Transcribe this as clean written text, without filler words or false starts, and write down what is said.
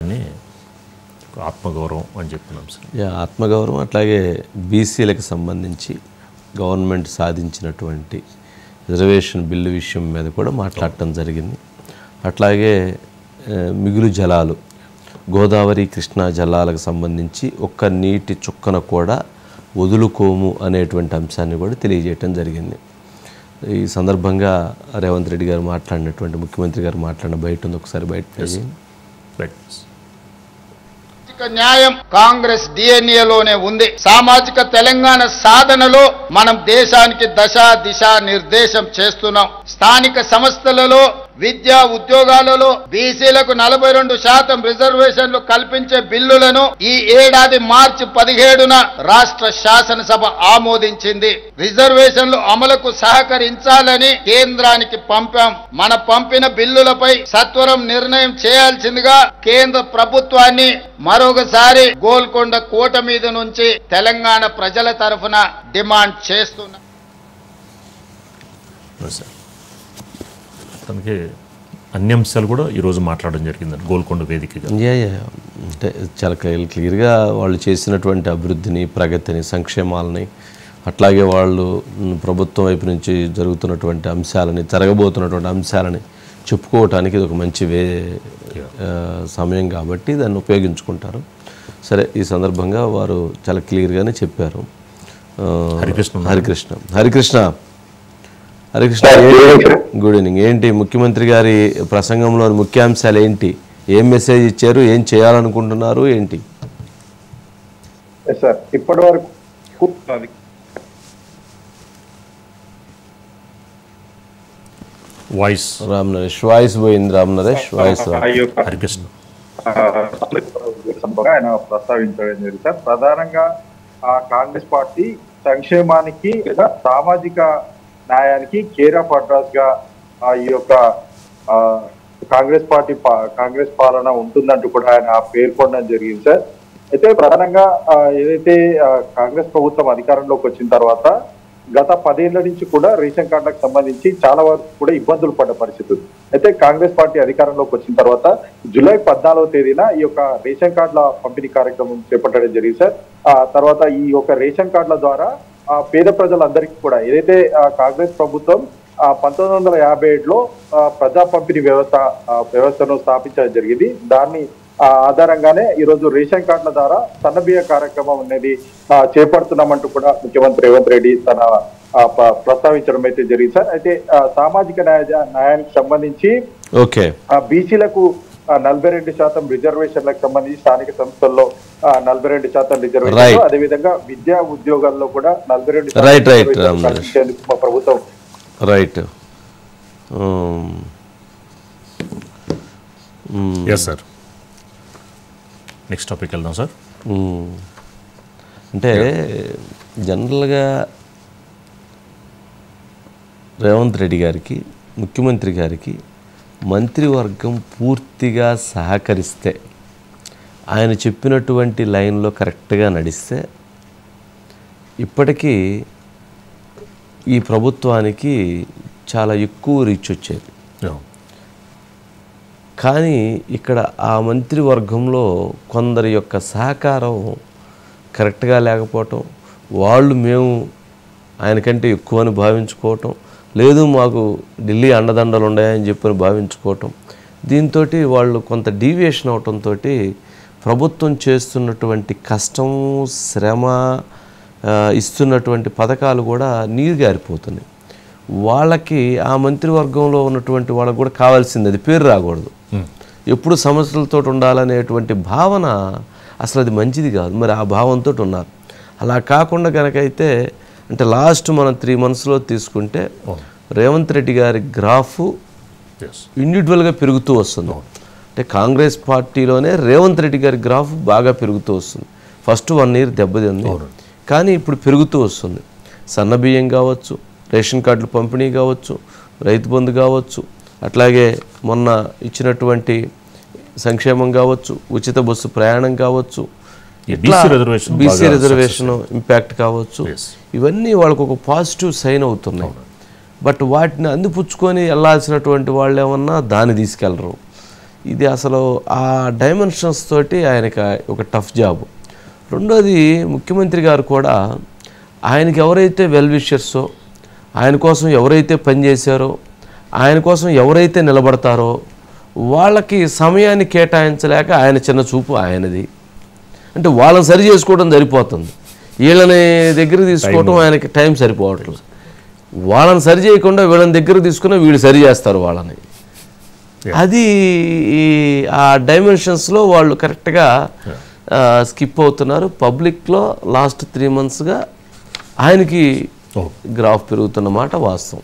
అని ఆత్మగౌరవం అని చెప్పినాం సార్. ఆత్మగౌరవం అట్లాగే బీసీలకు సంబంధించి గవర్నమెంట్ సాధించినటువంటి రిజర్వేషన్ బిల్లు విషయం మీద కూడా మాట్లాడటం జరిగింది. అట్లాగే మిగులు జలాలు గోదావరి కృష్ణా జలాలకు సంబంధించి ఒక్క నీటి చుక్కన కూడా వదులుకోము అనేటువంటి అంశాన్ని కూడా తెలియజేయటం జరిగింది. ఈ సందర్భంగా రేవంత్ రెడ్డి గారు మాట్లాడినటువంటి ముఖ్యమంత్రి గారు మాట్లాడిన బయట ఉంది, ఒకసారి బయట న్యాయం కాంగ్రెస్ డిఎన్ఏలోనే ఉంది. సామాజిక తెలంగాణ సాధనలో మనం దేశానికి దశ దిశ నిర్దేశం చేస్తున్నాం. స్థానిక సంస్థలలో విద్యా ఉద్యోగాలలో బీసీలకు 42% రిజర్వేషన్లు కల్పించే బిల్లులను ఈ ఏడాది మార్చి 17న రాష్ట్ర శాసనసభ ఆమోదించింది. రిజర్వేషన్లు అమలుకు సహకరించాలని కేంద్రానికి పంపాం. మన పంపిన బిల్లులపై సత్వరం నిర్ణయం చేయాల్సిందిగా కేంద్ర ప్రభుత్వాన్ని మరొకసారి గోల్కొండ కోట మీద నుంచి తెలంగాణ ప్రజల తరఫున డిమాండ్ చేస్తున్నా. తనకి అన్ని అంశాలు కూడా ఈరోజు మాట్లాడడం జరిగింది గోల్కొండ వేదికగా. అంటే చాలా క్లియర్గా వాళ్ళు చేసినటువంటి అభివృద్ధిని, ప్రగతిని, సంక్షేమాలని, అట్లాగే వాళ్ళు ప్రభుత్వం వైపు నుంచి జరుగుతున్నటువంటి అంశాలని, జరగబోతున్నటువంటి అంశాలని చెప్పుకోవటానికి ఇది ఒక మంచి సమయం కాబట్టి దాన్ని ఉపయోగించుకుంటారు. సరే, ఈ సందర్భంగా వారు చాలా క్లియర్గానే చెప్పారు. Harikrishna good evening. ఏంటి ముఖ్యమంత్రి గారి ప్రసంగంలో ముఖ్యాంశాలు ఏంటి? ఏం మెసేజ్ ఇచ్చారు? ఏం చేయాలనుకుంటున్నారు? ఏంటి సార్ ఇప్పటి వరకు వాయిస్ రామ్ నరేష్ వాయిస్ పోయింది. రామ్ నరేష్ వాయిస్ ఆయన ప్రస్తావించడం జరిగింది సార్. ప్రధానంగా కాంగ్రెస్ పార్టీ సంక్షేమానికి, సామాజిక న్యాయానికి కేర్ ఆఫ్ అడ్రస్ గా ఈ యొక్క కాంగ్రెస్ పాలన ఉంటుందంటూ కూడా ఆయన పేర్కొనడం జరిగింది సార్. అయితే ప్రధానంగా ఏదైతే కాంగ్రెస్ ప్రభుత్వం అధికారంలోకి వచ్చిన తర్వాత గత 10 ఏళ్ల నుంచి కూడా రేషన్ కార్డులకు సంబంధించి చాలా వరకు కూడా ఇబ్బందులు పడ్డ పరిస్థితి. అయితే కాంగ్రెస్ పార్టీ అధికారంలోకి వచ్చిన తర్వాత జూలై 14వ తేదీన ఈ యొక్క రేషన్ కార్డుల పంపిణీ కార్యక్రమం చేపట్టడం జరిగింది సార్. తర్వాత ఈ యొక్క రేషన్ కార్డుల ద్వారా పేద ప్రజలందరికీ కూడా ఏదైతే కాంగ్రెస్ ప్రభుత్వం 1957లో ప్రజా పంపిణీ వ్యవస్థను స్థాపించడం జరిగింది. దాన్ని ఆధారంగానే ఈరోజు రేషన్ కార్డుల ద్వారా సన్నబియ్య కార్యక్రమం అనేది చేపడుతున్నామంటూ కూడా ముఖ్యమంత్రి రేవంత్ రెడ్డి తన ప్రస్తావించడం అయితే జరిగింది సార్. అయితే సామాజిక న్యాయానికి సంబంధించి బీసీలకు 42% రిజర్వేషన్లకు సంబంధించి స్థానిక సంస్థల్లో 42% రిజర్వేషన్, అదేవిధంగా విద్యా ఉద్యోగాల్లో కూడా 42% మా ప్రభుత్వం సార్. నెక్స్ట్ టాపిక్ వెళ్దాం సార్. అంటే జనరల్గా రేవంత్ రెడ్డి గారికి, ముఖ్యమంత్రి గారికి మంత్రివర్గం పూర్తిగా సహకరిస్తే, ఆయన చెప్పినటువంటి లైన్లో కరెక్ట్గా నడిస్తే ఇప్పటికీ ఈ ప్రభుత్వానికి చాలా ఎక్కువ రీచ్ వచ్చేది. కానీ ఇక్కడ ఆ మంత్రివర్గంలో కొందరి యొక్క సహకారం కరెక్ట్గా లేకపోవటం, మేము ఆయనకంటే ఎక్కువ అని భావించుకోవటం, లేదు మాకు ఢిల్లీ అండదండలు ఉన్నాయని చెప్పని భావించుకోవటం, దీంతో వాళ్ళు కొంత డీవియేషన్ అవటంతో ప్రభుత్వం చేస్తున్నటువంటి కష్టం, శ్రమ, ఇస్తున్నటువంటి పథకాలు కూడా నీరుగారిపోతున్నాయి. వాళ్ళకి ఆ మంత్రివర్గంలో ఉన్నటువంటి వాళ్ళకు కూడా కావాల్సింది అది పేరు రాకూడదు, ఎప్పుడు సమస్యలతో ఉండాలనేటువంటి భావన అసలు అది మంచిది కాదు. మరి ఆ భావంతో ఉన్నారు. అలా కాకుండా కనుకైతే అంటే లాస్ట్ మనం 3 monthsలో తీసుకుంటే రేవంత్ రెడ్డి గారి గ్రాఫ్ ఇండివిజువల్గా పెరుగుతూ వస్తుంది. అంటే కాంగ్రెస్ పార్టీలోనే రేవంత్ రెడ్డి గారి గ్రాఫ్ బాగా పెరుగుతూ వస్తుంది. ఫస్ట్ 1 year దెబ్బతింది, కానీ ఇప్పుడు పెరుగుతూ వస్తుంది. సన్నబియ్యం కావచ్చు, రేషన్ కార్డులు పంపిణీ కావచ్చు, రైతు బంధు కావచ్చు, అట్లాగే మొన్న ఇచ్చినటువంటి సంక్షేమం కావచ్చు, ఉచిత బస్సు ప్రయాణం కావచ్చు, బీసీ రిజర్వేషన్ ఇంపాక్ట్ కావచ్చు, ఇవన్నీ వాళ్ళకు ఒక పాజిటివ్ సైన్ అవుతున్నాయి. బట్ వాటిని అందిపుచ్చుకొని వెళ్ళాల్సినటువంటి వాళ్ళు ఏమన్నా దాన్ని తీసుకెళ్ళరు. ఇది అసలు ఆ డైమెన్షన్స్ తోటి ఆయనకి ఒక టఫ్ జాబ్. రెండోది ముఖ్యమంత్రి గారు కూడా ఆయనకి ఎవరైతే వెల్ విషర్సో, ఆయన కోసం ఎవరైతే పనిచేశారో, ఆయన కోసం ఎవరైతే నిలబడతారో వాళ్ళకి సమయాన్ని కేటాయించలేక ఆయన చిన్న చూపు ఆయనది. అంటే వాళ్ళని సరి చేసుకోవడం సరిపోతుంది, వీళ్ళని దగ్గర తీసుకోవడం ఆయనకి టైం సరిపోవట్లేదు. వాళ్ళని సరి చేయకుండా వీళ్ళని దగ్గర తీసుకుని వీళ్ళు సరి చేస్తారు వాళ్ళని. అది ఆ డైమెన్షన్స్లో వాళ్ళు కరెక్ట్గా స్కిప్ అవుతున్నారు. పబ్లిక్లో లాస్ట్ 3 monthsగా ఆయనకి గ్రాఫ్ పెరుగుతున్నమాట వాస్తవం.